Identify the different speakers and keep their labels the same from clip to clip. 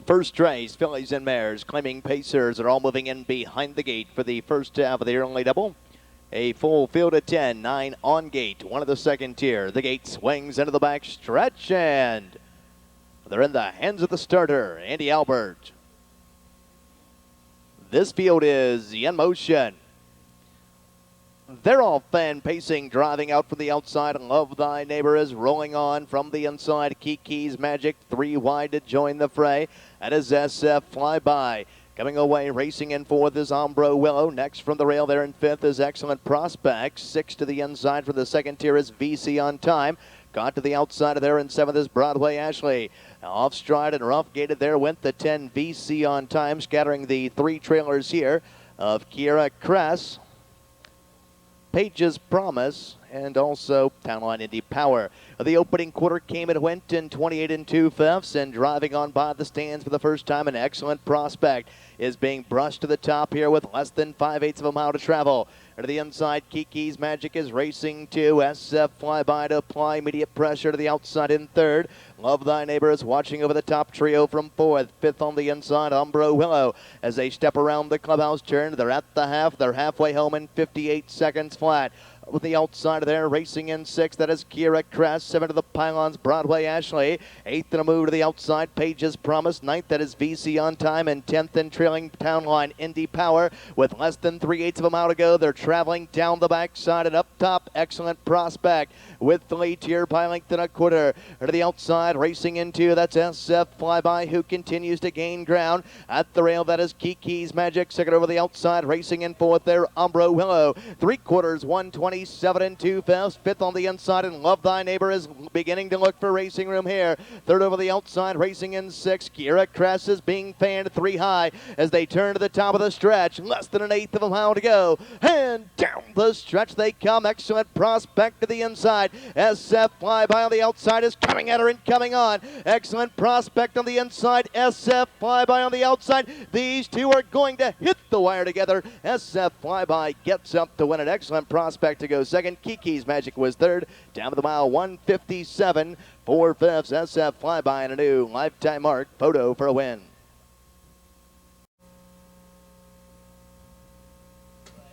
Speaker 1: First race, fillies and mares, claiming pacers are all moving in behind the gate for the first half of the early double. A full field of 10, 9 on gate, one of the second tier. The gate swings into the back stretch, and they're in the hands of the starter, Andy Albert. This field is in motion. They're all fan pacing, driving out from the outside. Love Thy Neighbor is rolling on from the inside. Kiki's Magic, 3 wide to join the fray. That is SF Flyby. Coming away, racing in fourth is Umbro Willow. Next from the rail there in fifth is Excellent Prospect. 6 to the inside for the second tier is VC on Time. Got to the outside of there in seventh is Broadway Ashley. Off stride and rough gated there went the 10 VC on Time, scattering the 3 trailers here of Kiera Cress, Page's Promise, and also Townline Indy Power. The opening quarter came and went in 28 2/5, and driving on by the stands for the first time, an Excellent Prospect is being brushed to the top here with less than 5/8 of a mile to travel. To the inside, Kiki's Magic is racing to SF Flyby to apply immediate pressure to the outside in third. Love Thy Neighbor is watching over the top trio from fourth. Fifth on the inside, Umbro Willow. As they step around the clubhouse turn, they're at the half. They're halfway home in 58 seconds flat. With the outside of there, racing in sixth, that is Kiera Cress. 7 to the pylons, Broadway Ashley. 8th in a move to the outside, Page's Promise. 9th, that is VC on Time. And 10th and trailing Townline Indy Power. With less than 3/8 of a mile to go, they're traveling down the backside and up top. Excellent Prospect with the lead here by length and a quarter. To the outside, racing into, that's SF Flyby, who continues to gain ground. At the rail, that is Kiki's Magic. Second over the outside, racing in fourth there, Umbro Willow. 3/4, 127 2/5. Fifth on the inside, and Love Thy Neighbor is beginning to look for racing room here. Third over the outside, racing in sixth. Kiera Cress is being fanned 3 high as they turn to the top of the stretch. Less than 1/8 of a mile to go. And down the stretch they come. Excellent Prospect to the inside. SF Flyby on the outside is coming at her and coming on. Excellent Prospect on the inside. SF Flyby on the outside. These two are going to hit the wire together. SF Flyby gets up to win it. Excellent Prospect to go second. Kiki's Magic was third. Down to the mile, 157. 4/5. SF Flyby and a new lifetime mark. Photo for a win.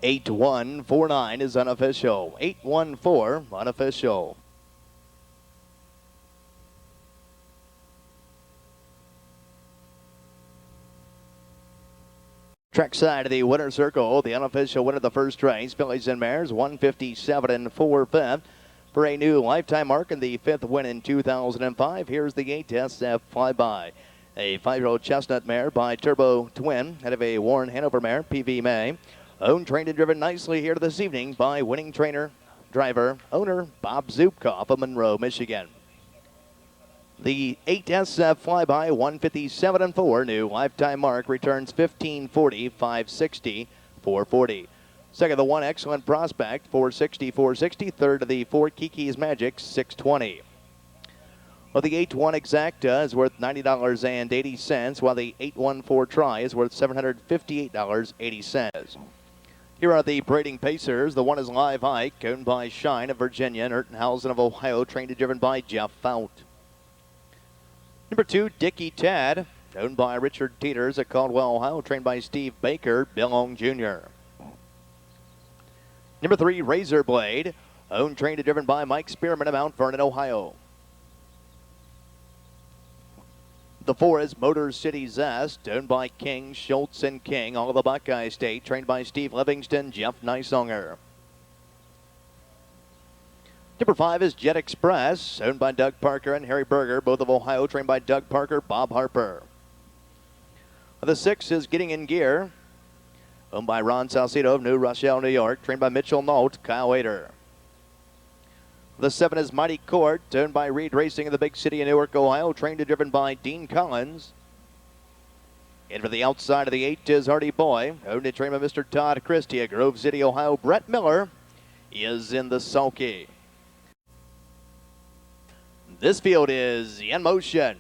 Speaker 1: 8-1-4-9 is unofficial. 8-1-4 unofficial. Trackside of the winner's circle, the unofficial winner of the first race, fillies and mares, 157 4/5 for a new lifetime mark in the 5th win in 2005. Here's the 8 SF Flyby. A 5-year-old chestnut mare by Turbo Twin, head of a Warren Hanover mare, PV May. Owned, trained, and driven nicely here this evening by winning trainer, driver, owner Bob Zubkoff of Monroe, Michigan. The 8 SF Flyby, 157 4, new lifetime mark, returns 1540, 560, 440. Second, the 1 Excellent Prospect, 460, 460. Third to the 4 Kiki's Magic, 620. Well, the 8-1 Exacta is worth $90.80, while the 8-1-4 Try is worth $758.80. Here are the Braiding Pacers. The 1 is Live Hike, owned by Shine of Virginia and Ertenhausen of Ohio, trained and driven by Jeff Fout. Number 2, Dickie Tad, owned by Richard Teeters at Caldwell, Ohio, trained by Steve Baker, Bill Long Jr. Number 3, Razor Blade, owned, trained, and driven by Mike Spearman of Mount Vernon, Ohio. The 4 is Motor City Zest, owned by King, Schultz, and King, all of the Buckeye State, trained by Steve Livingston, Jeff Neisonger. Number 5 is Jet Express, owned by Doug Parker and Harry Berger, both of Ohio, trained by Doug Parker, Bob Harper. The 6 is Getting in Gear, owned by Ron Salcido of New Rochelle, New York, trained by Mitchell Nault, Kyle Wader. The 7 is Mighty Court, owned by Reed Racing in the big city of Newark, Ohio, trained and driven by Dean Collins. And for the outside of the 8 is Hardy Boy, owned and trained by Mr. Todd Christie at Grove City, Ohio. Brett Miller is in the sulky. This field is in motion.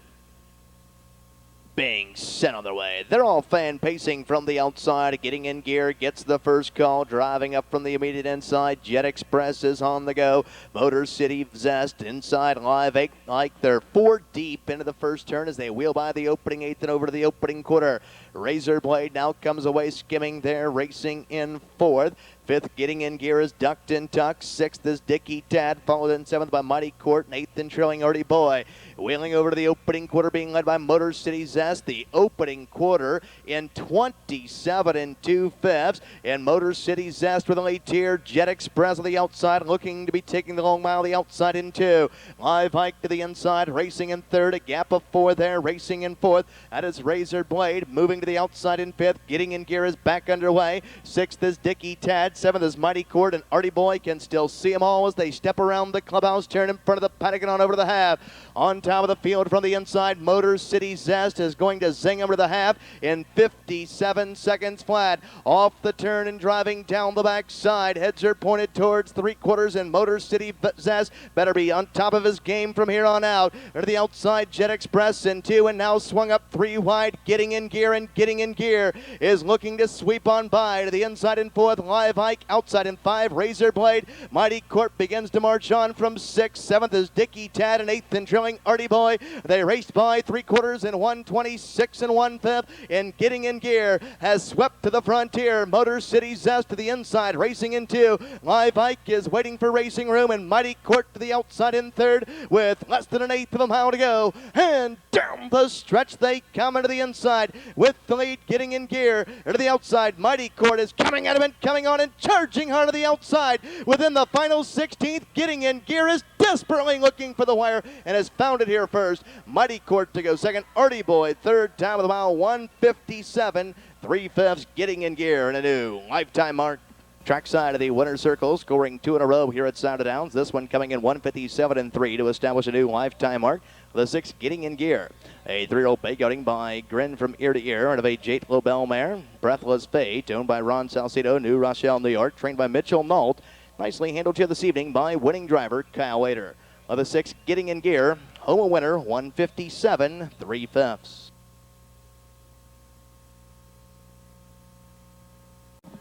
Speaker 1: being sent on their way. They're all fan pacing from the outside, getting in gear, gets the first call, driving up from the immediate inside. Jet Express is on the go. Motor City Zest inside Live Eight, like they're 4 deep into the first turn as they wheel by the opening eighth and over to the opening quarter. Razor Blade now comes away skimming there, racing in fourth. Fifth getting in gear is Ducked and Tuck. Sixth is Dickie Tad, followed in seventh by Mighty Court, and eighth and trailing Artie Boy. Wheeling over to the opening quarter, being led by Motor City Zest. The opening quarter in 27 2/5. And Motor City Zest with a lead tier. Jet Express on the outside, looking to be taking the long mile. The outside in two. Live Hike to the inside, racing in third. A gap of 4 there, racing in fourth. That is Razor Blade, moving to the outside in fifth. Getting in gear is back underway. Sixth is Dickie Tad. Seventh is Mighty Court, and Artie Boy can still see them all as they step around the clubhouse turn in front of the paddock and on over to the half. On top of the field from the inside, Motor City Zest is going to zing over to the half in 57 seconds flat. Off the turn and driving down the backside. Heads are pointed towards 3/4, and Motor City Zest better be on top of his game from here on out. To the outside, Jet Express in 2, and now swung up 3 wide. Getting in gear is looking to sweep on by. To the inside in 4th, Live Hike. Outside in 5, Razor Blade. Mighty Court begins to march on from 6th. 7th is Dickie Tad, and 8th and trailing Artie Boy. They raced by 3/4 in 1:26 1/5, and getting in gear has swept to the frontier. Motor City Zest to the inside, racing in 2. Live Hike is waiting for racing room, and Mighty Court to the outside in 3rd with less than an eighth of a mile to go. And down the stretch they come into the inside with the lead getting in gear. To the outside, Mighty Court is coming at him and coming on and charging hard to the outside. Within the final 16th, getting in gear is desperately looking for the wire and has found it here first. Mighty Court to go second. Artie Boy third, time of the mile 1:57 3/5, getting in gear and a new lifetime mark. Trackside of the winner's circle, scoring 2 in a row here at Scioto Downs. This one coming in 1:57 3 to establish a new lifetime mark. The 6 getting in gear. A 3-year-old bay outing by Grin from ear to ear. And of a Jate Lobel mare, Breathless Fate, owned by Ron Salcedo, New Rochelle, New York, trained by Mitchell Nault. Nicely handled here this evening by winning driver Kyle Wader. Of the 6 getting in gear, home winner 1:57 3/5.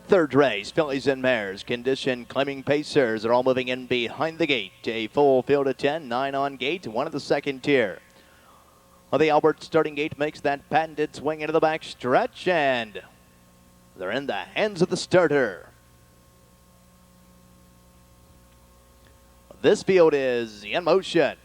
Speaker 1: Third race, fillies and mares, condition claiming pacers are all moving in behind the gate. A full field of 10, 9 on gate, 1 at the second tier. Well, the Albert starting gate makes that patented swing into the back stretch, and they're in the hands of the starter. This field is in motion.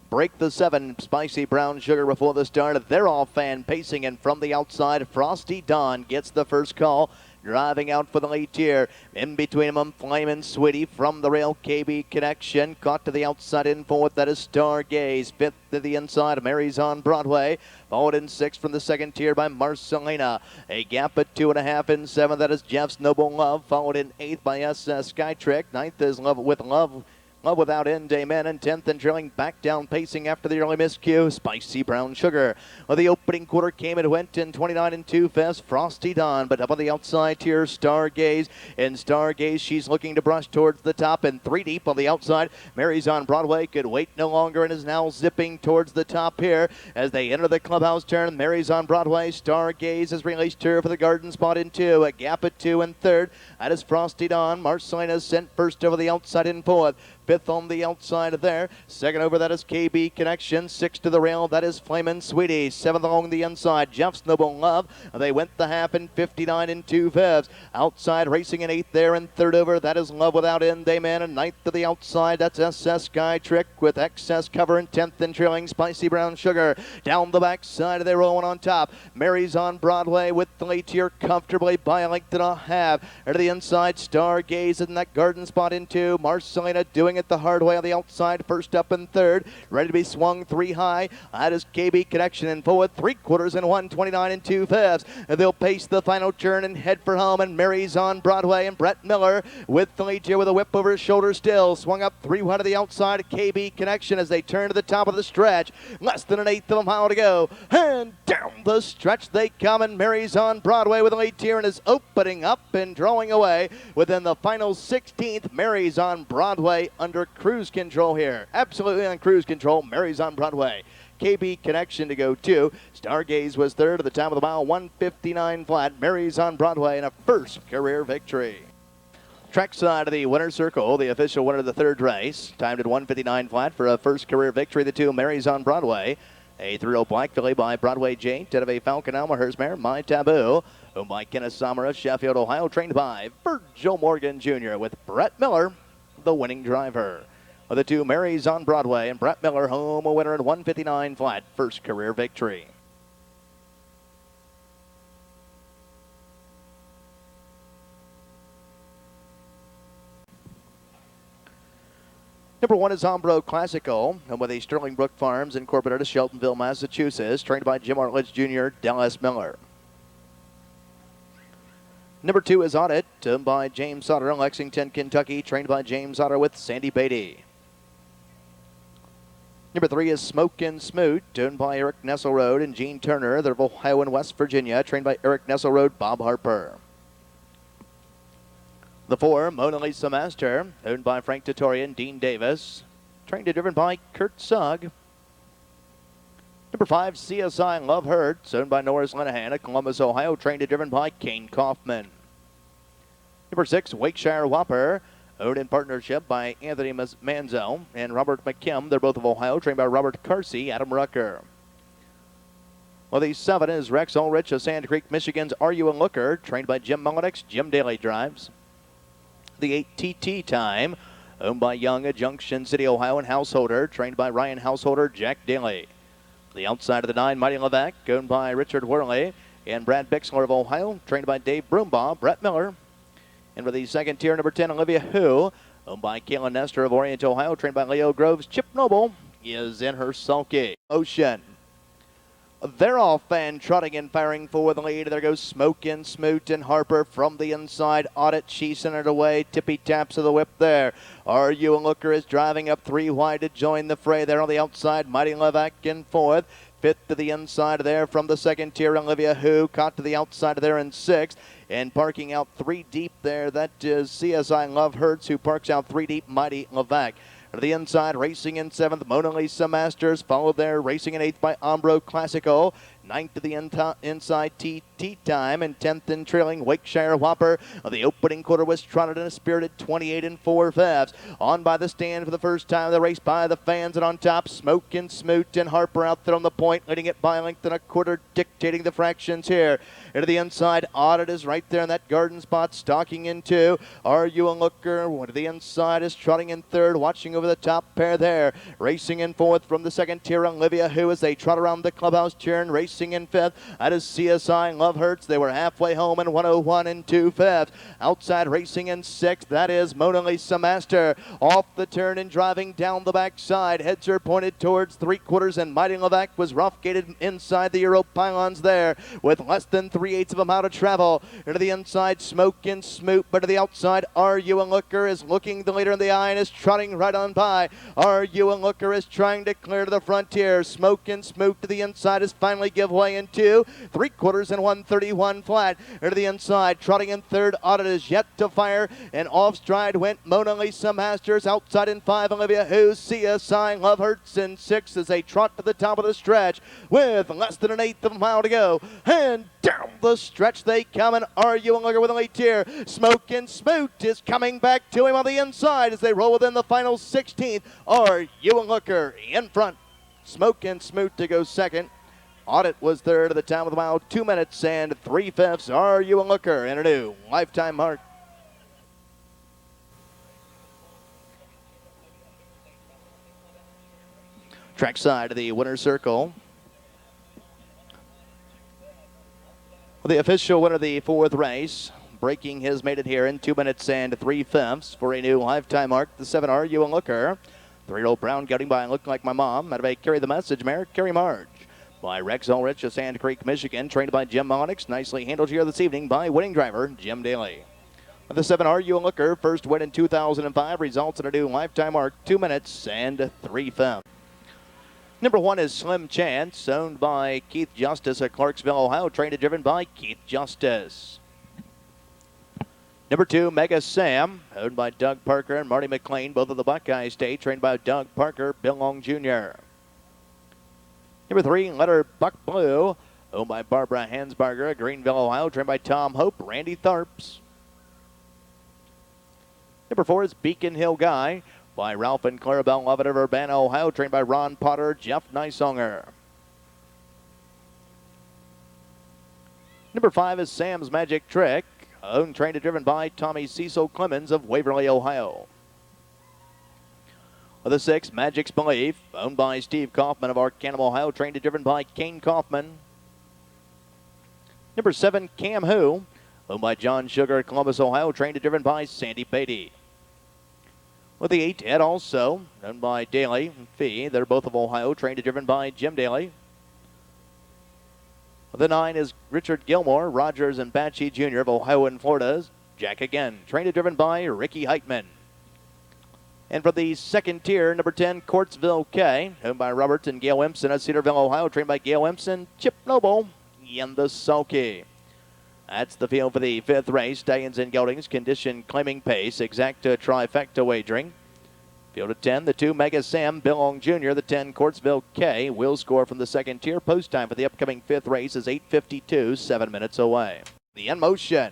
Speaker 1: Break the 7, Spicy Brown Sugar before the start. They're all fan pacing, and from the outside, Frosty Dawn gets the first call. Driving out for the lead tier. In between them, Flamin' Sweetie from the rail. KB Connection caught to the outside in 4th. That is Stargaze. 5th to the inside. Mary's on Broadway. Followed in 6th from the second tier by Marcelina. A gap at 2.5 in 7th. That is Jeff's Noble Love. Followed in 8th by SS Skytrick. 9th is Love with Love. Love Without End, Amen, and 10th and trailing back down pacing after the early miscue, Spicy Brown Sugar. Well, the opening quarter came and went in 29 2/5, Frosty Dawn, but up on the outside here, Stargaze. And Stargaze, she's looking to brush towards the top, and 3 deep on the outside. Mary's on Broadway, could wait no longer and is now zipping towards the top here as they enter the clubhouse turn. Mary's on Broadway, Stargaze has released her for the garden spot in 2, a gap at 2 and 3rd. That is Frosty Dawn. Marcelina sent first over the outside in 4th. 5th on the outside of there. 2nd over, that is KB Connection. 6th to the rail, that is Flamin' Sweetie. 7th along the inside, Jeff's Noble Love. They went the half in 59 2/5. Outside racing in 8th there, and 3rd over, that is Love Without End, Amen. And 9th to the outside, that's SS Sky Trick with excess cover, and 10th and trailing Spicy Brown Sugar. Down the backside, they're rolling on top. Mary's on Broadway with the lead here comfortably by a length and a half. Or to the inside, Stargaze in that garden spot in 2. Marcelina doing it the hard way on the outside, first up and 3rd, ready to be swung 3 high. That is KB Connection in 4th, 3/4 in 1:29 2/5. They'll pace the final turn and head for home, and Mary's on Broadway, and Brett Miller with the lead here with a whip over his shoulder still, swung up 3 wide to the outside, KB Connection as they turn to the top of the stretch. Less than an eighth of a mile to go, and down the stretch they come, and Mary's on Broadway with the lead here and is opening up and drawing away within the final 16th. Mary's on Broadway under cruise control here. Absolutely on cruise control. Mary's on Broadway. KB Connection to go 2. Stargaze was 3rd at the top of the mile, 1:59 flat. Mary's on Broadway in a first career victory. Trackside of the winner's circle, the official winner of the 3rd race, timed at 1:59 flat for a first career victory. The 2 Mary's on Broadway. A 3-year-old black filly by Broadway Jane, out of a Falcon Almahurst mare, My Taboo, owned by Kenneth Sommer of Sheffield, Ohio, trained by Virgil Morgan Jr. with Brett Miller, the winning driver. The 2 Mary's on Broadway and Brett Miller home a winner at 1:59 flat, first career victory. Number 1 is Ombro Classical, and with a Sterling Brook Farms incorporated of Sheltonville, Massachusetts, trained by Jim Artledge Jr., Dallas Miller. Number 2 is Audit, owned by James Otter in Lexington, Kentucky, trained by James Otter with Sandy Beatty. Number 3 is Smokin' Smoot, owned by Eric Nesselrode and Gene Turner. They're of Ohio and West Virginia, trained by Eric Nesselrode, Bob Harper. The 4, Mona Lisa Master, owned by Frank Tittorian, Dean Davis, trained and driven by Kurt Sugg. Number 5, CSI Love Hurts, owned by Norris Linehan of Columbus, Ohio, trained and driven by Kane Kaufman. Number 6, Wakeshire Whopper, owned in partnership by Anthony Manzo and Robert McKim. They're both of Ohio, trained by Robert Carsey, Adam Rucker. Well, the 7 is Rex Ulrich of Sand Creek, Michigan's Are You a Looker, trained by Jim Mullenix. Jim Daly drives. The 8 TT Time, owned by Young of Junction City, Ohio, and Householder, trained by Ryan Householder, Jack Daly. The outside of the 9, Mighty Levesque, owned by Richard Worley and Brad Bixler of Ohio, trained by Dave Broombaugh, Brett Miller. And for the 2nd tier, number 10, Olivia Who, owned by Kayla Nestor of Orient, Ohio, trained by Leo Groves. Chip Noble is in her sulky. Ocean. They're all fan trotting and firing for the lead. There goes Smokin' Smoot and Harper from the inside. Audit, she sent it away. Tippy taps of the whip there. Are You a Looker is driving up 3 wide to join the fray there on the outside. Mighty Levesque in 4th. 5th to the inside there from the 2nd tier. Olivia Who caught to the outside there in 6th. And parking out 3 deep there, that is CSI Love Hurts, who parks out 3 deep, Mighty Levesque. To the inside, racing in 7th, Mona Lisa Masters, followed there, racing in 8th by Ombro Classico. 9th to the inside, TT Time, and 10th and trailing Wakeshire Whopper. The opening quarter was trotted in a spirited 28 4/5. On by the stand for the first time of the race by the fans, and on top, Smokin' Smoot and Harper out there on the point, leading it by a length and a quarter, dictating the fractions here. Into the inside, Audit is right there in that garden spot, stalking in 2. Are You a Looker? To the inside is trotting in 3rd, watching over the top pair there. Racing in 4th from the 2nd tier, Olivia Who, as they trot around the clubhouse turn, racing in 5th. That is CSI Love Hurts. They were halfway home in 101 2/5. Outside racing in 6th. That is Mona Lisa Master. Off the turn and driving down the backside. Heads are pointed towards 3/4, and Mighty Levesque was rough gated inside the Euro pylons there with less than 3/8 of a mile to travel. Into the inside, Smokin' Smoot, but to the outside, Are You a Looker is looking the leader in the eye and is trotting right on by. Are You a Looker is trying to clear to the frontier. Smokin' Smoot to the inside is finally give way in 2. 3/4 and 131 flat. Into the inside, trotting in 3rd. Audit is yet to fire, and off stride went Mona Lisa Masters. Outside in 5, Olivia Who. CSI Love Hurts in 6 as they trot to the top of the stretch with less than 1/8 of a mile to go. And down the stretch they come, and Are You a Looker with a lead here. Smokin' Smoot is coming back to him on the inside as they roll within the final 16th. Are You a Looker in front. Smokin' Smoot to go 2nd. Audit was 3rd at the top of the mile, 2 minutes and 3/5. Are You a Looker in a new lifetime mark. Trackside of the winner's circle. The official winner of the 4th race, breaking his maiden here in 2 minutes and 3/5 for a new lifetime mark. The 7, Are You a Looker? 3-year-old Brown getting by and looking like my mom. Out of a Carry the Message mare, Carrie Marge. By Rex Ulrich of Sand Creek, Michigan, trained by Jim Mullenix. Nicely handled here this evening by winning driver Jim Daly. The 7, Are You a Looker? First win in 2005, results in a new lifetime mark, 2 minutes and 3/5. Number 1 is Slim Chance, owned by Keith Justice of Clarksville, Ohio, trained and driven by Keith Justice. Number 2, Mega Sam, owned by Doug Parker and Marty McLean, both of the Buckeye State, trained by Doug Parker, Bill Long Jr. Number 3, letter Buck Blue, owned by Barbara Hansbarger, Greenville, Ohio, trained by Tom Hope, Randy Tharps. Number 4 is Beacon Hill Guy by Ralph and Clarabelle Lovett of Urbana, Ohio, trained by Ron Potter, Jeff Neisonger. Number 5 is Sam's Magic Trick, owned, trained, and driven by Tommy Cecil Clemens of Waverly, Ohio. The 6, Magic's Belief, owned by Steve Kaufman of Arcanum, Ohio, trained and driven by Kane Kaufman. Number 7, Cam Who, owned by John Sugar, Columbus, Ohio, trained and driven by Sandy Beatty. With the 8, Ed Also, owned by Daly and Fee. They're both of Ohio, trained and driven by Jim Daly. The 9 is Richard Gilmore, Rogers and Batchy Jr. of Ohio and Florida's Jack Again, trained and driven by Ricky Heitman. And for the second tier, number 10, Courtsville K, owned by Robert and Gail Empson of Cedarville, Ohio, trained by Gail Empson, Chip Noble, and the Sulky. That's the field for the 5th race. Stallions and Geldings, condition claiming pace, exacta trifecta wagering. Field of 10, the 2, Mega Sam, Bill Long Jr., the 10, Courtsville K, will score from the second tier. Post time for the upcoming 5th race is 8:52, 7 minutes away. The In Motion.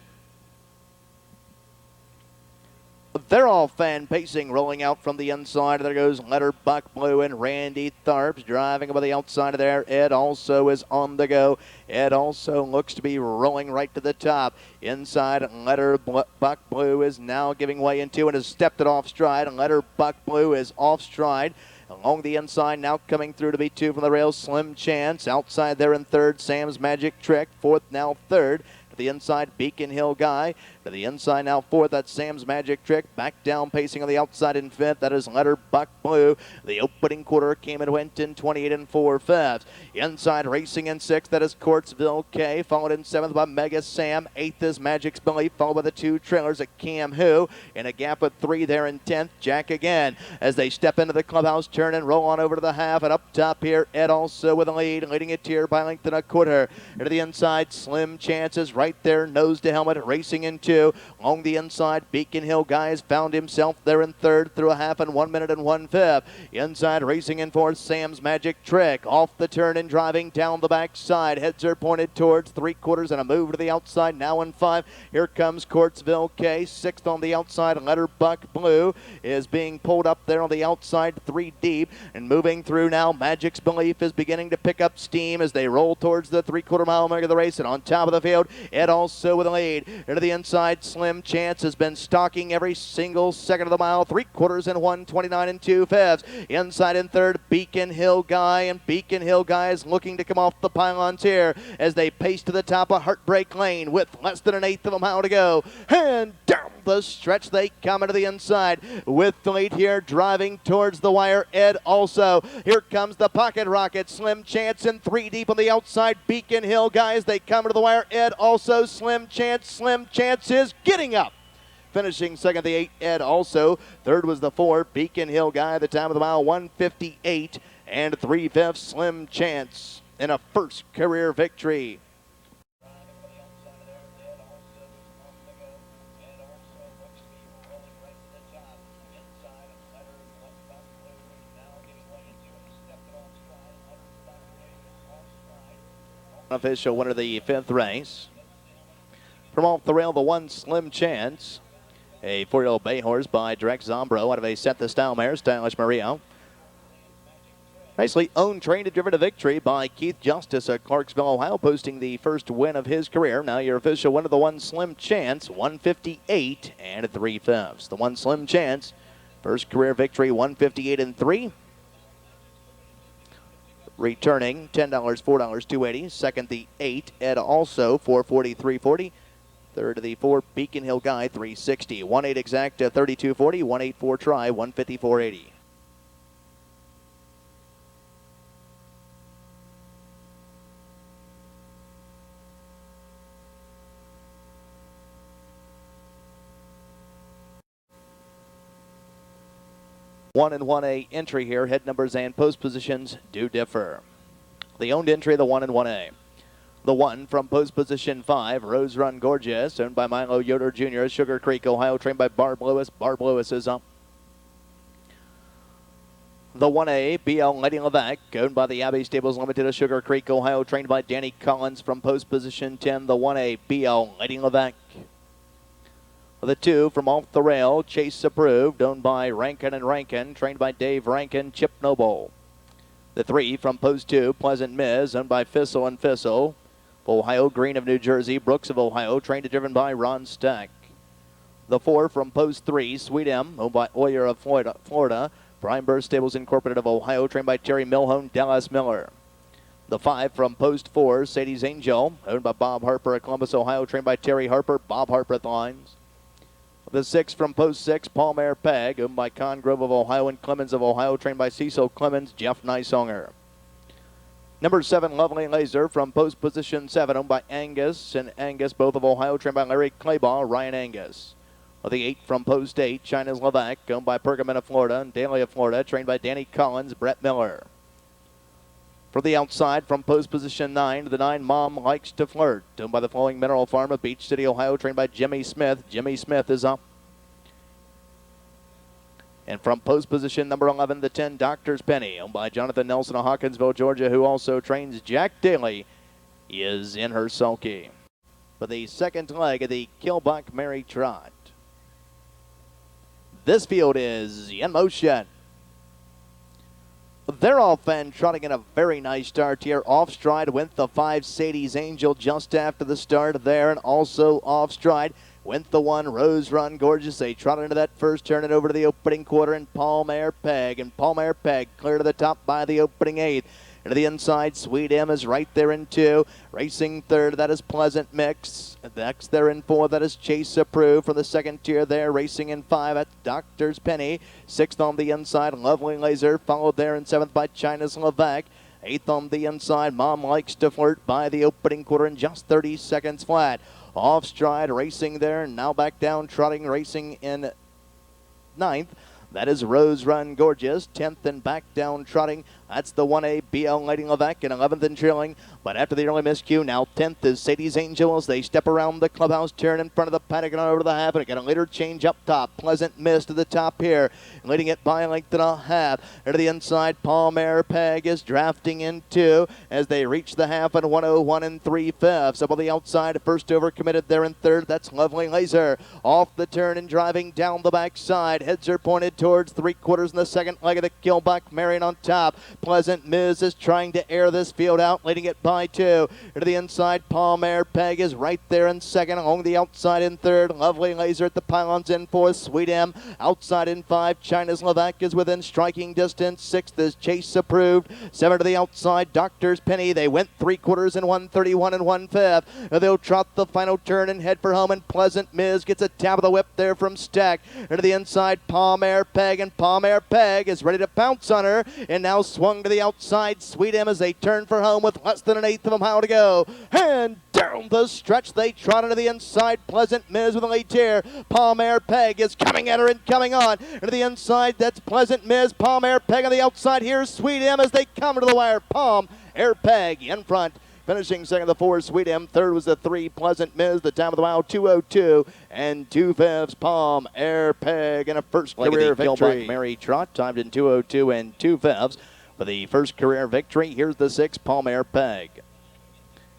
Speaker 1: They're all fan pacing, rolling out from the inside. There goes letter Buck Blue and Randy Tharps driving over the outside of there. Ed Also is on the go. Ed Also looks to be rolling right to the top. Inside, letter Buck Blue is now giving way into and has stepped it off stride. Letter Buck Blue is off stride. Along the inside, now coming through to be 2 from the rails, Slim Chance. Outside there in 3rd, Sam's Magic Trick. 4th, now 3rd. To the inside, Beacon Hill Guy. To the inside now 4th, that's Sam's Magic Trick. Back down pacing on the outside in 5th, that is letter Buck Blue. The opening quarter came and went in 28 4/5. Inside racing in 6th, that is Courtsville K. Followed in 7th by Mega Sam. 8th is Magic's Belief, followed by the 2 trailers at Cam Who. In a gap of 3 there in 10th, Jack Again. As they step into the clubhouse turn and roll on over to the half, and up top here, Ed Also with a lead, leading it here by length and a quarter. To the inside, Slim Chances right there, nose to helmet, racing in 2. Along the inside, Beacon Hill Guy has found himself there in 3rd through a half and 1 minute and 1/5. Inside racing in 4th, Sam's Magic Trick. Off the turn and driving down the backside. Heads are pointed towards 3/4 and a move to the outside now in 5. Here comes Courtsville K. 6th on the outside. Letter Buck Blue is being pulled up there on the outside, 3 deep. And moving through now, Magic's Belief is beginning to pick up steam as they roll towards the 3/4 mile mark of the race. And on top of the field, Ed Also with a lead. Into the inside, Slim Chance has been stalking every single second of the mile. 3/4 and 1:29 2/5. Inside in 3rd, Beacon Hill Guy, and Beacon Hill Guy is looking to come off the pylons here as they pace to the top of Heartbreak Lane with less than 1/8 of a mile to go. And down the stretch they come into the inside with the lead here, driving towards the wire. Ed Also. Here comes the Pocket Rocket. Slim Chance in 3 deep on the outside. Beacon Hill Guy as they come to the wire. Ed Also. Slim Chance. Slim Chance is getting up. Finishing second, the 8, Ed Also. 3rd was the 4, Beacon Hill Guy. The time of the mile, 1:58 and 3/5. Slim Chance in a first career victory. Official winner of the 5th race. From off the rail, the 1, Slim Chance. A 4-year-old bay horse by Direct Zombro out of a Set the Style mare, Stylish Maria. Nicely owned, trained, and driven to victory by Keith Justice of Clarksville, Ohio, posting the first win of his career. Now your official winner, the 1, Slim Chance, 1:58 and 3/5. The 1, Slim Chance, first career victory, 1:58 and 3. Returning $10, $4, $2.80. Second, the 8, Ed Also, $4.40, $3.40. Third, the 4, Beacon Hill Guy, $3.60. 1/8 exact, $32.40. 1/8 try, $154.80. One and 1A entry here. Head numbers and post positions do differ. The owned entry, the 1 and 1A. The 1 from post position 5, Rose Run Gorgeous, owned by Milo Yoder Jr., Sugar Creek, Ohio, trained by Barb Lewis. Barb Lewis is up. The 1A, BL Lady Levesque, owned by the Abbey Stables Limited of Sugar Creek, Ohio, trained by Danny Collins from post position 10. The 1A, BL Lady Levesque. The 2 from Off the Rail, Chase Approved, owned by Rankin and Rankin, trained by Dave Rankin, Chip Noble. The 3 from post 2, Pleasant Miz, owned by Fissel and Fissel. Ohio Green of New Jersey, Brooks of Ohio, trained and driven by Ron Stack. The 4 from post 3, Sweet M, owned by Oyer of Florida. Prime Burst Stables Incorporated of Ohio, trained by Terry Milhone, Dallas Miller. The 5 from post 4, Sadie's Angel, owned by Bob Harper of Columbus, Ohio, trained by Terry Harper, Bob Harper lines. The 6 from post 6, Palmer Peg, owned by Congrove of Ohio and Clemens of Ohio, trained by Cecil Clemens, Jeff Nysonger. Number 7, Lovely Laser, from post position 7, owned by Angus and Angus, both of Ohio, trained by Larry Claybaugh, Ryan Angus. The 8 from post 8, China's Levesque, owned by Pergamon of Florida and Daly of Florida, trained by Danny Collins, Brett Miller. For the outside, from post position 9, the 9, Mom Likes to Flirt, owned by the Flowing Mineral Farm of Beach City, Ohio, trained by Jimmy Smith. Jimmy Smith is up. And from post position number 11, the 10, Doctor's Penny, owned by Jonathan Nelson of Hawkinsville, Georgia, who also trains Jack Daly, is in her sulky. For the second leg of the Kilbuck Mary Trot. This field is in motion. They're off and trotting in a very nice start here. Off stride went the 5, Sadie's Angel, just after the start there, and also off stride went the 1, Rose Run Gorgeous. They trot into that first turn and over to the opening quarter, and Palmer Peg. And Palmer Peg clear to the top by the opening 8th. Into the inside, Sweet M is right there in 2. Racing third, that is Pleasant Mix. Next there in 4, that is Chase Approved. For the second tier there, racing in 5, that's Doctor's Penny. 6th on the inside, Lovely Laser. Followed there in 7th by China's Levesque. 8th on the inside, Mom Likes to Flirt by the opening quarter in just 30 seconds flat. Off stride, racing there, now back down, trotting, racing in 9th. That is Rose Run Gorgeous, 10th and back down trotting. That's the 1A, BL Lady Levesque, and 11th and trailing. But after the early miscue, now 10th is Sadie's Angel as they step around the clubhouse turn in front of the paddock and on over to the half. And get a later change up top. Pleasant Miss to the top here, leading it by a length and a half. Into the inside, Palmer Peg is drafting in 2 as they reach the half and 101 and 3/5. Up on the outside, first over committed there in 3rd. That's Lovely Laser. Off the turn and driving down the backside. Heads are pointed towards 3/4 in the second leg of the Kilbuck Marion on top. Pleasant Miz is trying to air this field out, leading it by 2. Into the inside, Palmer Peg is right there in 2nd. Along the outside in 3rd, Lovely Laser at the pylons in 4th. Sweet M outside in 5. China's Levesque is within striking distance. 6th is Chase Approved. 7 to the outside, Doctor's Penny. They went 3/4 in 131 and 1/5. They'll trot the final turn and head for home, and Pleasant Miz gets a tap of the whip there from Stack. Into the inside, Palmer Peg, and Palmer Peg is ready to pounce on her, and now swung to the outside. Sweet M as they turn for home with less than an 1/8 of a mile to go. And down the stretch they trot into the inside. Pleasant Miz with a lead here. Palmer Peg is coming at her and coming on. Into the inside, that's Pleasant Miz. Palmer Peg on the outside. Here's Sweet M as they come to the wire. Palmer Peg in front. Finishing second, the 4, Sweet M. Third was the 3, Pleasant Miz. The time of the mile, 2:02 and 2/5. Palmer Peg in a first career victory. Mary Trot timed in 2:02 and 2/5 for the first career victory. Here's the 6, Palmer Peg.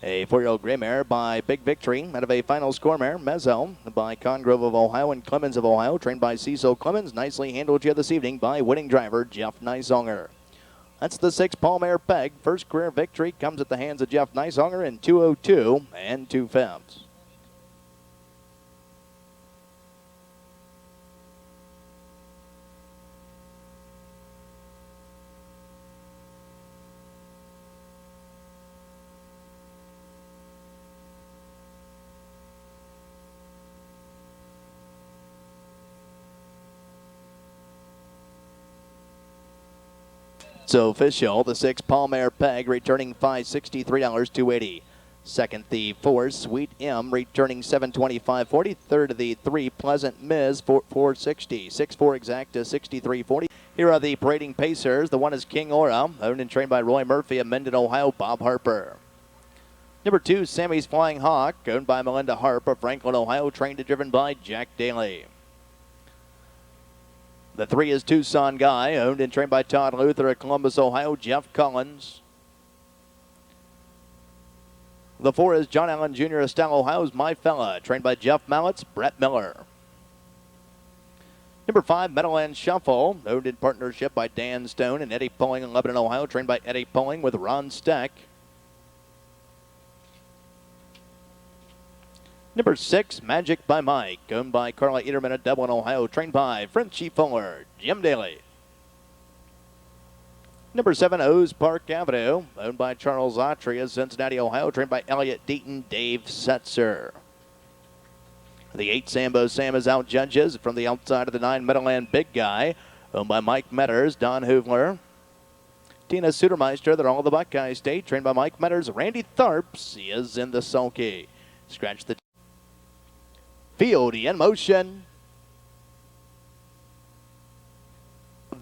Speaker 1: A 4-year-old gray mare by Big Victory out of a final score mare, Mezzo, by Congrove of Ohio and Clemens of Ohio, trained by Cecil Clemens. Nicely handled here this evening by winning driver Jeff Nysonger. That's the 6, Palmer Peg. First career victory comes at the hands of Jeff Nysonger in 2:02 and 2/5. So official, the 6, Palmer Peg, returning $563, $280. Second, the 4, Sweet M, returning $725.40. Third, the 3, Pleasant Miz, $460. 6-4 exacta, $63.40. Here are the parading pacers. The 1 is King Aura, owned and trained by Roy Murphy of Mendon, Ohio, Bob Harper. Number 2, Sammy's Flying Hawk, owned by Melinda Harp of Franklin, Ohio, trained and driven by Jack Daly. The 3 is Tucson Guy, owned and trained by Todd Luther at Columbus, Ohio, Jeff Collins. The 4 is John Allen Jr. Estelle, Ohio's My Fella, trained by Jeff Mallets, Brett Miller. Number 5, Meadowland Shuffle, owned in partnership by Dan Stone and Eddie Pulling in Lebanon, Ohio, trained by Eddie Pulling with Ron Steck. Number 6, Magic by Mike, owned by Carla Ederman at Dublin, Ohio, trained by Frenchie Fuller, Jim Daly. Number 7, O's Park Avenue, owned by Charles Autry of Cincinnati, Ohio, trained by Elliott Deaton, Dave Setzer. The 8, Sambo Sam is out judges from the outside of the 9, Meadowland Big Guy, owned by Mike Metters, Don Hoovler, Tina Sutermeister. They're all the Buckeye State, trained by Mike Metters. Randy Tharps, he is in the sulky. Scratch the field in motion.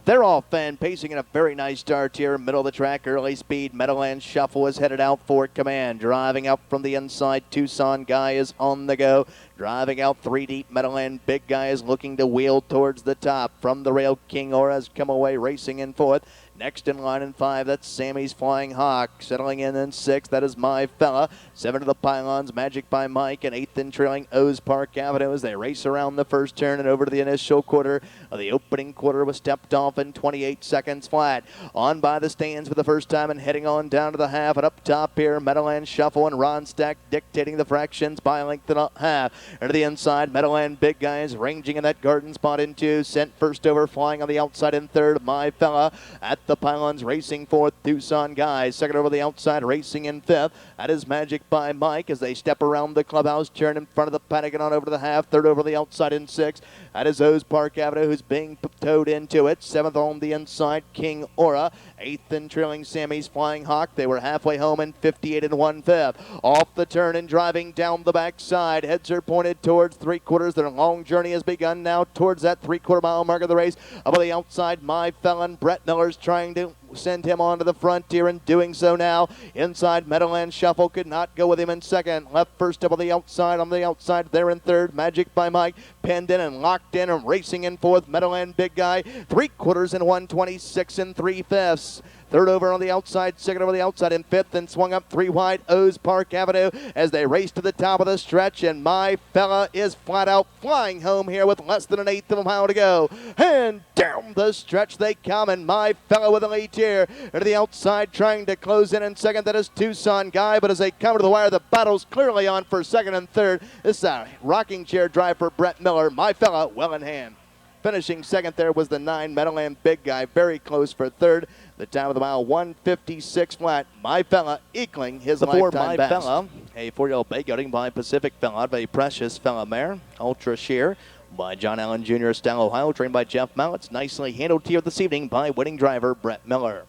Speaker 1: They're off and pacing in a very nice start here. Middle of the track, early speed. Meadowland Shuffle is headed out for command. Driving up from the inside, Tucson Guy is on the go. Driving out 3 deep, Meadowland Big Guy is looking to wheel towards the top. From the rail, King Aura has come away racing in 4th. Next in line in 5, that's Sammy's Flying Hawk. Settling in 6, that is My Fella. 7 to the pylons, Magic by Mike. And 8th in trailing, O's Park Avenue as they race around the first turn and over to the initial quarter. The opening quarter was stepped off in 28 seconds flat. On by the stands for the first time and heading on down to the half. And up top here, Meadowland Shuffle and Ron Stack dictating the fractions by a length and a half. And to the inside, Meadowland Big Guys ranging in that garden spot in 2. Sent first over, flying on the outside in 3rd, My Fella. At the pylons racing 4th, Tucson Guys. 2nd over the outside, racing in 5th. That is Magic by Mike as they step around the clubhouse, turn in front of the paddock and on over to the half. 3rd over the outside in 6th. That is O's Park Avenue, who's being towed into it. 7th on the inside, King Aura. 8th and trailing, Sammy's Flying Hawk. They were halfway home in 58 1/5. Off the turn and driving down the backside. Heads are pointed towards 3/4. Their long journey has begun now towards that 3/4 mile mark of the race. Up on the outside, My Felon. Brett Miller's trying to send him onto the frontier and doing so now. Inside, Meadowland Shuffle could not go with him in 2nd. Left first up on the outside there in 3rd. Magic by Mike, penned in and locked in and racing in 4th. Meadowland Big Guy, 3/4 in 1:26 3/5. 3rd over on the outside, 2nd over the outside in 5th, and swung up 3 wide, O's Park Avenue as they race to the top of the stretch, and My Fella is flat out flying home here with less than 1/8 of a mile to go. And down the stretch they come, and My Fella with a lead here. And to the outside, trying to close in 2nd, that is Tucson Guy, but as they come to the wire, the battle's clearly on for 2nd and 3rd. This is a rocking chair drive for Brett Miller. My Fella well in hand. Finishing 2nd there was the 9, Meadowland Big Guy, very close for 3rd. The time of the mile, 1:56 flat. My Fella equaling his lifetime best. Fella, a 4-year-old bay gelding by Pacific Fella, a precious Fella mare. Ultra Sheer by John Allen Jr. Estelle, Ohio, trained by Jeff Mallets. Nicely handled here this evening by winning driver Brett Miller.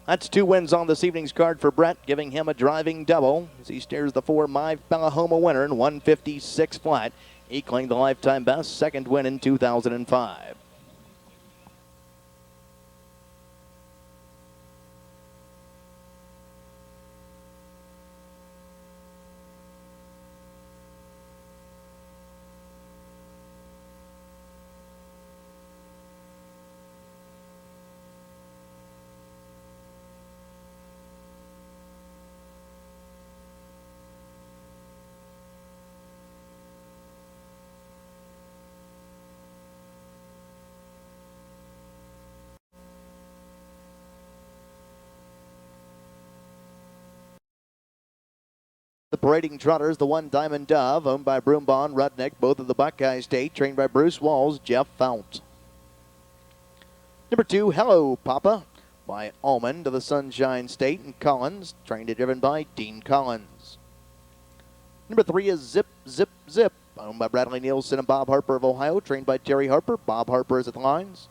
Speaker 1: That's 2 wins on this evening's card for Brett, giving him a driving double as he steers the 4, My Fella home a winner in 1:56 flat, equaling the lifetime best, 2nd win in 2005. The parading trotters, the 1 Diamond Dove, owned by Broombond Rudnick, both of the Buckeye State, trained by Bruce Walls, Jeff Fount. Number 2, Hello Papa, by Almond of the Sunshine State and Collins, trained and driven by Dean Collins. Number 3 is Zip, Zip, Zip, owned by Bradley Nielsen and Bob Harper of Ohio, trained by Terry Harper. Bob Harper is at the lines.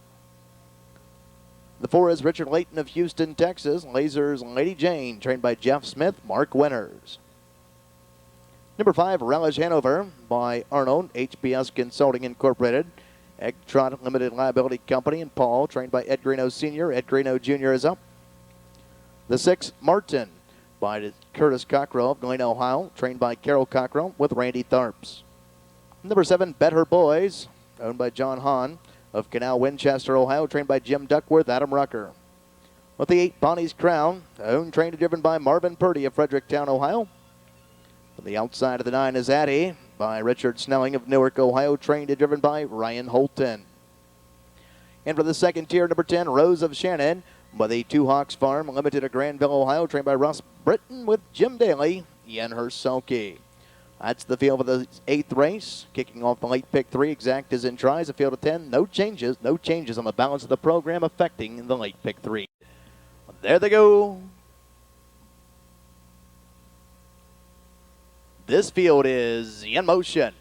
Speaker 1: The 4 is Richard Layton of Houston, Texas, Lasers Lady Jane, trained by Jeff Smith, Mark Winters. Number 5, Relish Hanover by Arnold, HBS Consulting Incorporated, Egg Trot Limited Liability Company, and Paul, trained by Ed Greeno Sr. Ed Greeno Jr. is up. The 6, Martin by Curtis Cockrell of Galena, Ohio, trained by Carol Cockrell with Randy Tharps. Number 7, Bet Her Boys, owned by John Hahn of Canal, Winchester, Ohio, trained by Jim Duckworth, Adam Rucker. With the 8, Bonnie's Crown, owned, trained, and driven by Marvin Purdy of Fredericktown, Ohio. On the outside of the 9 is Addie by Richard Snelling of Newark, Ohio, trained and driven by Ryan Holton. And for the second tier, number 10, Rose of Shannon by the Two Hawks Farm, limited at Granville, Ohio, trained by Russ Britton with Jim Daly, Ian Herselke. That's the field for the 8th race. Kicking off the late pick 3, exact as in tries, a field of 10. No changes on the balance of the program affecting the late pick 3. There they go. This field is in motion.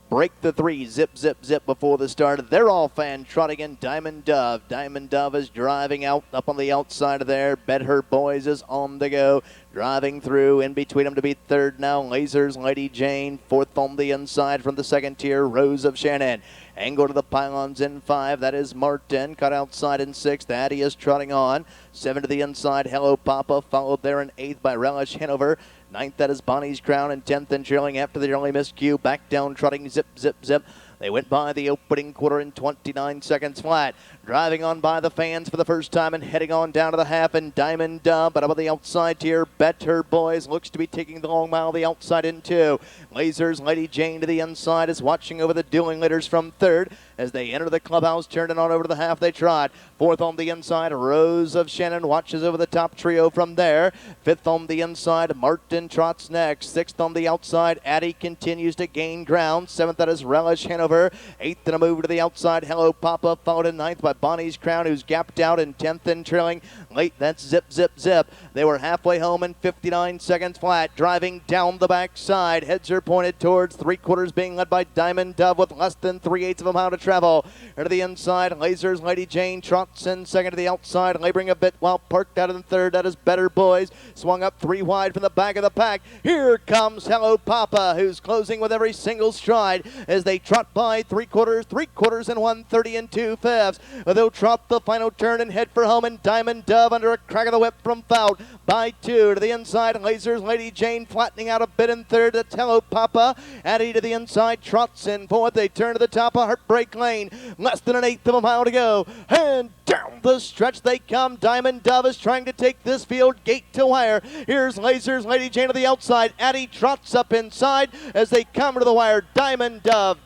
Speaker 1: Break the 3, zip, zip, zip before the start. They're all fan trotting in Diamond Dove. Diamond Dove is driving out up on the outside of there. Bet Her Boys is on the go. Driving through in between them to be 3rd now. Lasers, Lady Jane. 4th on the inside from the 2nd tier, Rose of Shannon. Angle to the pylons in 5. That is Martin. Cut outside in 6th. Addie is trotting on. 7 to the inside. Hello Papa. Followed there in 8th by Relish Hanover. 9th, that is Bonnie's Crown, and 10th and trailing after the early miscue. Back down, trotting, zip, zip, zip. They went by the opening quarter in 29 seconds flat. Driving on by the fans for the first time and heading on down to the half, and Diamond Dove, but up on the outside here, Bet Her Boys looks to be taking the long mile, the outside in 2. Lasers, Lady Jane to the inside is watching over the dueling leaders from 3rd. As they enter the clubhouse, turning on over to the half, they trot. 4th on the inside, Rose of Shannon watches over the top trio from there. 5th on the inside, Martin trots next. 6th on the outside, Addie continues to gain ground. 7th, that is Relish Hanover. 8th in a move to the outside, Hello Papa, followed in 9th by Bonnie's Crown, who's gapped out in 10th and trailing. Late, that's Zip, Zip, Zip. They were halfway home in 59 seconds flat, driving down the backside. Heads are pointed towards 3/4 being led by Diamond Dove with less than 3/8 of a mile to travel. Here to the inside, Lasers, Lady Jane trots in 2nd to the outside, laboring a bit while parked out in 3rd. That is Better Boys, swung up 3 wide from the back of the pack. Here comes Hello Papa, who's closing with every single stride as they trot by 3/4 and 1/30 and 2/5. They'll trot the final turn and head for home, and Diamond Dove under a crack of the whip from Fout by 2 to the inside. Lasers, Lady Jane flattening out a bit in 3rd. That's Hello Papa. Addie to the inside, trots in 4th. They turn to the top of Heartbreak Lane. Less than 1/8 of a mile to go. And down the stretch they come. Diamond Dove is trying to take this field gate to wire. Here's Lasers, Lady Jane to the outside. Addie trots up inside as they come to the wire. Diamond Dove,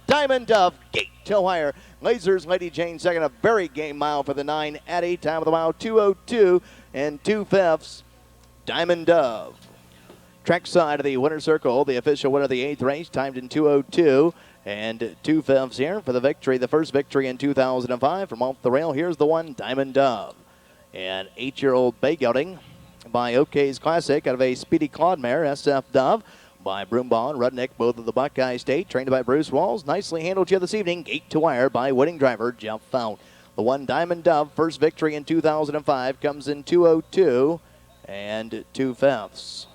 Speaker 1: gate to wire. Lasers, Lady Jane second, a very game mile for the 9. Addie, time of the mile 2:02 and 2/5. Diamond Dove. Trackside of the winner circle, the official winner of the 8th race, timed in 2:02 and 2/5 here for the victory. The first victory in 2005 from off the rail. Here's the one, Diamond Dove. An 8-year-old bay gelding by OK's Classic out of a Speedy Claude mare, SF Dove, by Broomball and Rudnick, both of the Buckeye State, trained by Bruce Walls. Nicely handled here this evening. Gate to wire by winning driver Jeff Fout. The one, Diamond Dove, first victory in 2005, comes in 2:02 and 2/5.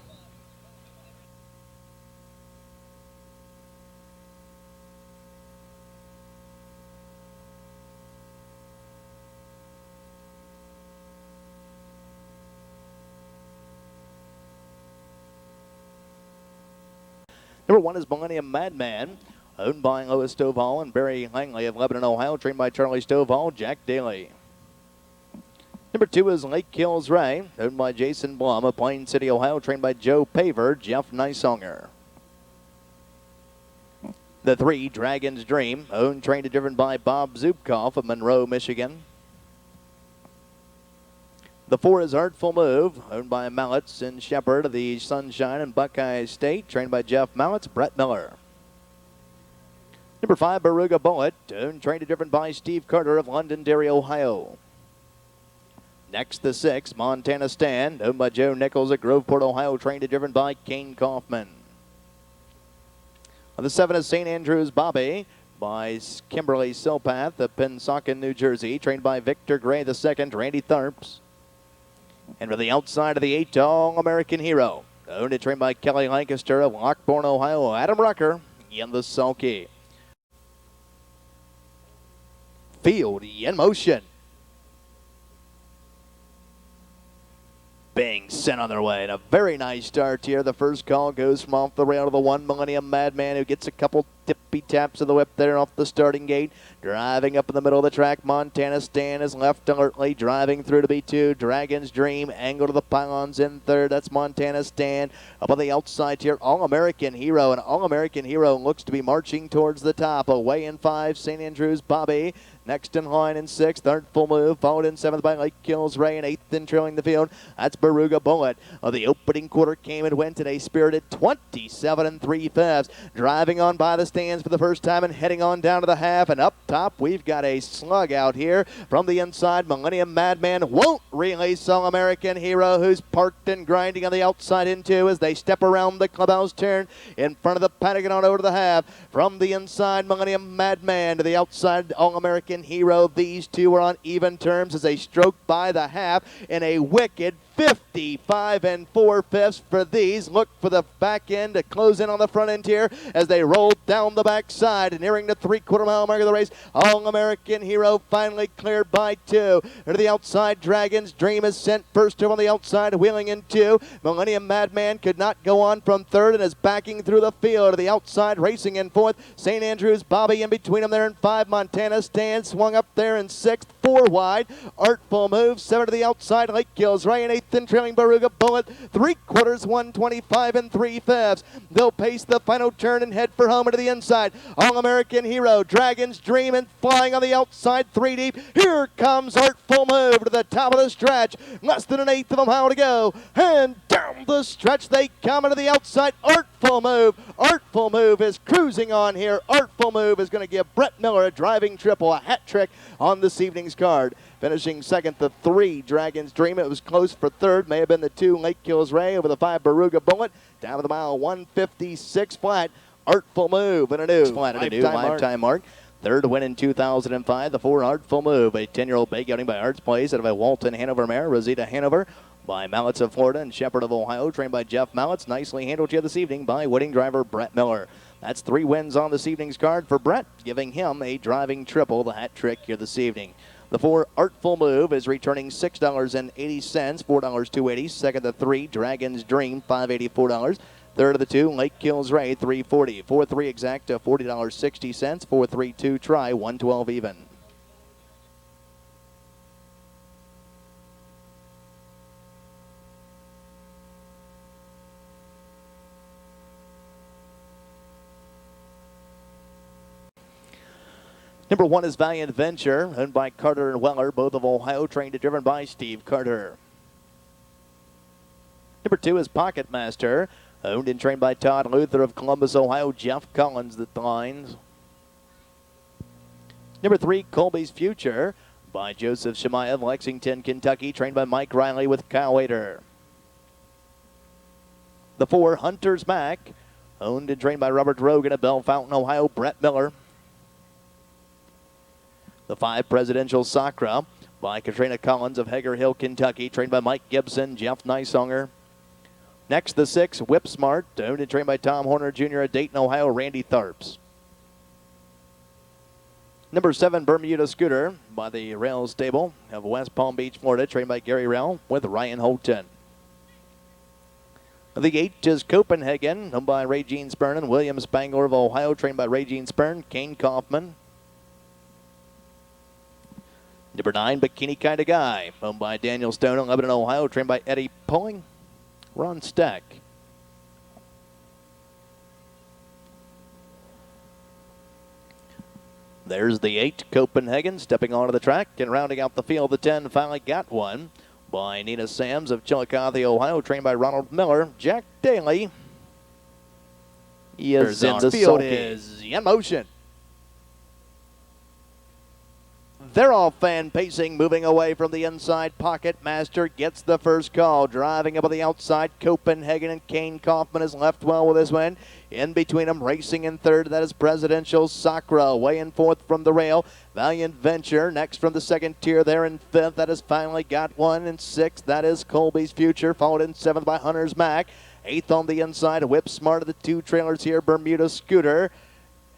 Speaker 1: Number 1 is Millennium Madman, owned by Lois Stovall and Barry Langley of Lebanon, Ohio, trained by Charlie Stovall, Jack Daly. Number 2 is Lake Hills Ray, owned by Jason Blum of Plain City, Ohio, trained by Joe Paver, Jeff Nysonger. The 3, Dragon's Dream, owned, trained, and driven by Bob Zubkoff of Monroe, Michigan. The 4 is Artful Move, owned by Mallets and Shepherd of the Sunshine and Buckeye State, trained by Jeff Mallets, Brett Miller. Number 5, Baruga Bullet, owned, trained, and driven by Steve Carter of Londonderry, Ohio. Next, the 6, Montana Stand, owned by Joe Nichols of Groveport, Ohio, trained and driven by Kane Kaufman. The 7 is St. Andrews Bobby by Kimberly Silpath of Pennsauken, New Jersey, trained by Victor Gray II, Randy Tharps. And for the outside of the 8, All-American Hero, owned and trained by Kelly Lancaster of Lockbourne, Ohio, Adam Rucker in the sulky. Field in motion. Being sent on their way. And a very nice start here. The first call goes from off the rail to the 1, Millennium Madman, who gets a couple tip tippy taps of the whip there off the starting gate. Driving up in the middle of the track, Montana Stan is left alertly, driving through to B2. Dragon's Dream, angle to the pylons in third. That's Montana Stan. Up on the outside here, All-American Hero, and All-American Hero looks to be marching towards the top. Away in 5, St. Andrews Bobby. Next in line in 6th, Artful Move, followed in 7th by Lake Kills Ray, and 8th in trailing the field. That's Baruga Bullet. The opening quarter came and went in a spirited 27 3/5. Driving on by the stands for the first time and heading on down to the half. And up top, we've got a slug out here from the inside. Millennium Madman won't release All-American Hero, who's parked and grinding on the outside in 2 as they step around the clubhouse turn in front of the paddock and on over to the half. From the inside, Millennium Madman to the outside, All-American Hero. These two are on even terms as they stroke by the half in a wicked 55 4/5 for these. Look for the back end to close in on the front end here as they roll down the backside, nearing the 3/4 mile mark of the race. All-American Hero finally cleared by 2. To the outside, Dragon's Dream is sent first on the outside, wheeling in 2. Millennium Madman could not go on from 3rd and is backing through the field. To the outside, racing in 4th, St. Andrews Bobby in between them there in 5. Montana Stan swung up there in 6th, 4 wide. Artful Move, 7 to the outside, Lake Kills Ray in 8th. Then trailing Baruga Bullet, 3/4, 125 3/5. They'll pace the final turn and head for home into the inside. All-American Hero, Dragon's Dream, and flying on the outside, 3 deep. Here comes Artful Move to the top of the stretch. Less than an 1/8 of a mile to go. And down the stretch they come into the outside. Artful Move. Artful Move is cruising on here. Artful Move is going to give Brett Miller a driving triple, a hat trick on this evening's card. Finishing second, the 3, Dragon's Dream. It was close for 3rd. May have been the 2, Lake Kills Ray. Over the 5, Baruga Bullet. Down to the mile, 156 flat. Artful Move and a new lifetime mark. 3rd win in 2005. The 4, Artful Move. A 10-year-old bay outing by Arts Place out of a Walton Hanover mare. Rosita Hanover by Mallets of Florida and Shepherd of Ohio. Trained by Jeff Mallets. Nicely handled here this evening by winning driver Brett Miller. That's 3 wins on this evening's card for Brett, giving him a driving triple, the hat trick here this evening. The 4, Artful Move, is returning $6.80, $4.280. Second, the 3, Dragon's Dream, $5.84. Third of the 2, Lake Kills Ray, $3.40. 4-3 exact, $40.60. 4-3-2 try, $112 even. Number 1 is Valiant Venture, owned by Carter and Weller, both of Ohio, trained and driven by Steve Carter. Number 2 is Pocket Master, owned and trained by Todd Luther of Columbus, Ohio, Jeff Collins the lines. Number 3, Colby's Future, by Joseph Shemaiah of Lexington, Kentucky, trained by Mike Riley with Kyle Wader. The 4, Hunter's Mac, owned and trained by Robert Rogan of Bell Fountain, Ohio, Brett Miller. The 5, Presidential Sacra, by Katrina Collins of Hager Hill, Kentucky, trained by Mike Gibson, Jeff Nysonger. Next, the 6, Whip Smart, owned and trained by Tom Horner Jr. of Dayton, Ohio, Randy Tharps. Number 7, Bermuda Scooter, by the Rail Stable of West Palm Beach, Florida, trained by Gary Rail with Ryan Holton. The 8 is Copenhagen, owned by Ray Jean Spurn and William Spangler of Ohio, trained by Ray Jean Spurn, Kane Kaufman. Number 9, Bikini Kinda Guy, owned by Daniel Stone in Lebanon, Ohio, trained by Eddie Pulling, Ron Stack. There's the 8, Copenhagen, stepping onto the track and rounding out the field. The 10 finally got one by Nina Sams of Chillicothe, Ohio, trained by Ronald Miller. Jack Daly is in the field, is in motion. They're all fan pacing, moving away from the inside. Pocket Master gets the first call. Driving up on the outside, Copenhagen and Kane Kaufman is left well with this win. In between them, racing in 3rd, that is Presidential Sacra. Away in 4th from the rail, Valiant Venture. Next from the 2nd tier there in 5th, that has finally got one. In 6th, that is Colby's Future, followed in 7th by Hunter's Mac. 8th on the inside, Whip Smart of the 2 trailers here, Bermuda Scooter.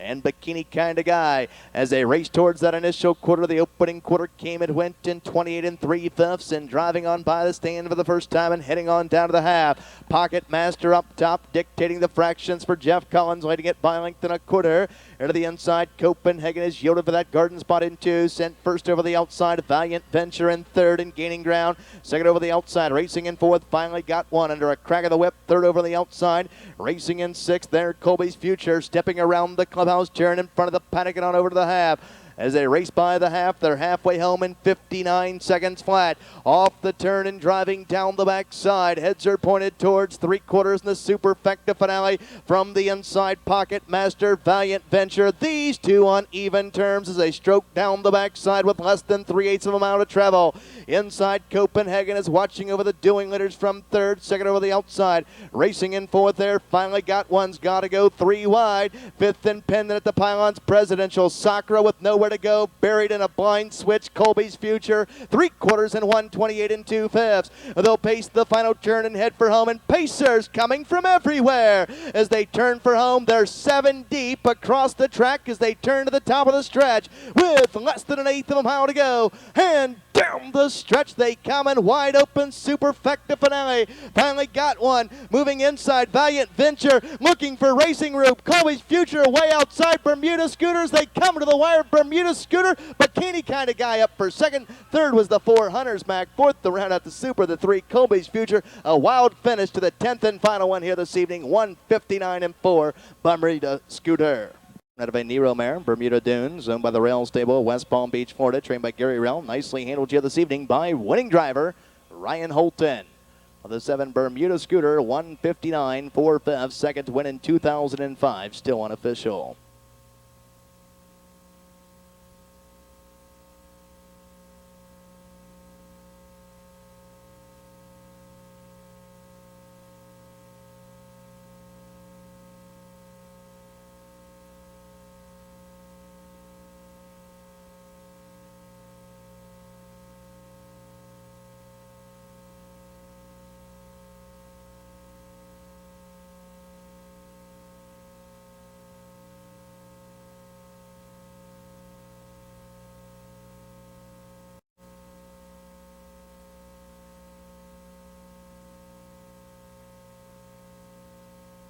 Speaker 1: and Bikini Kinda Guy. As they race towards that initial quarter, the opening quarter came and went in 28 3/5 and driving on by the stand for the first time and heading on down to the half. Pocket Master up top, dictating the fractions for Jeff Collins, leading it by length and a quarter. Into the inside, Copenhagen is yielded for that garden spot in 2. Sent first over the outside, Valiant Venture in 3rd and gaining ground. Second over the outside, racing in 4th, finally got one under a crack of the whip. 3rd over the outside, racing in 6th. There, Colby's Future stepping around the clubhouse turn in front of the paddock and on over to the half. As they race by the half, they're halfway home in 59 seconds flat. Off the turn and driving down the backside. Heads are pointed towards 3/4 in the superfecta finale. From the inside, Pocket Master, Valiant Venture. These two on even terms as they stroke down the backside with less than 3/8 of a mile to travel. Inside, Copenhagen is watching over the doing leaders from 3rd. Second over the outside. Racing in 4th there. Finally got one's got to go 3 wide. 5th and pendant at the pylons. Presidential Sakura with nowhere to go, buried in a blind switch. Colby's Future, 3/4 and 1:28 2/5. They'll pace the final turn and head for home, and Pacers coming from everywhere as they turn for home. They're 7 deep across the track as they turn to the top of the stretch with less than 1/8 of a mile to go. And down the stretch they come in wide open superfecta finale. Finally got one. Moving inside, Valiant Venture looking for racing room. Colby's Future way outside. Bermuda Scooters, they come to the wire. Bermuda Scooter, Bikini Kinda Guy up for 2nd. 3rd was the 4 Hunter's Mac. 4th to round out the super, the 3 Colby's Future. A wild finish to the 10th and final one here this evening. 1:59 4, Bermuda Scooter. Out of a Nero mare, Bermuda Dunes, owned by the Rail Stable, West Palm Beach, Florida, trained by Gary Rail. Nicely handled here this evening by winning driver Ryan Holton. The 7 Bermuda Scooter, 1:59 4/5, second win in 2005, still unofficial.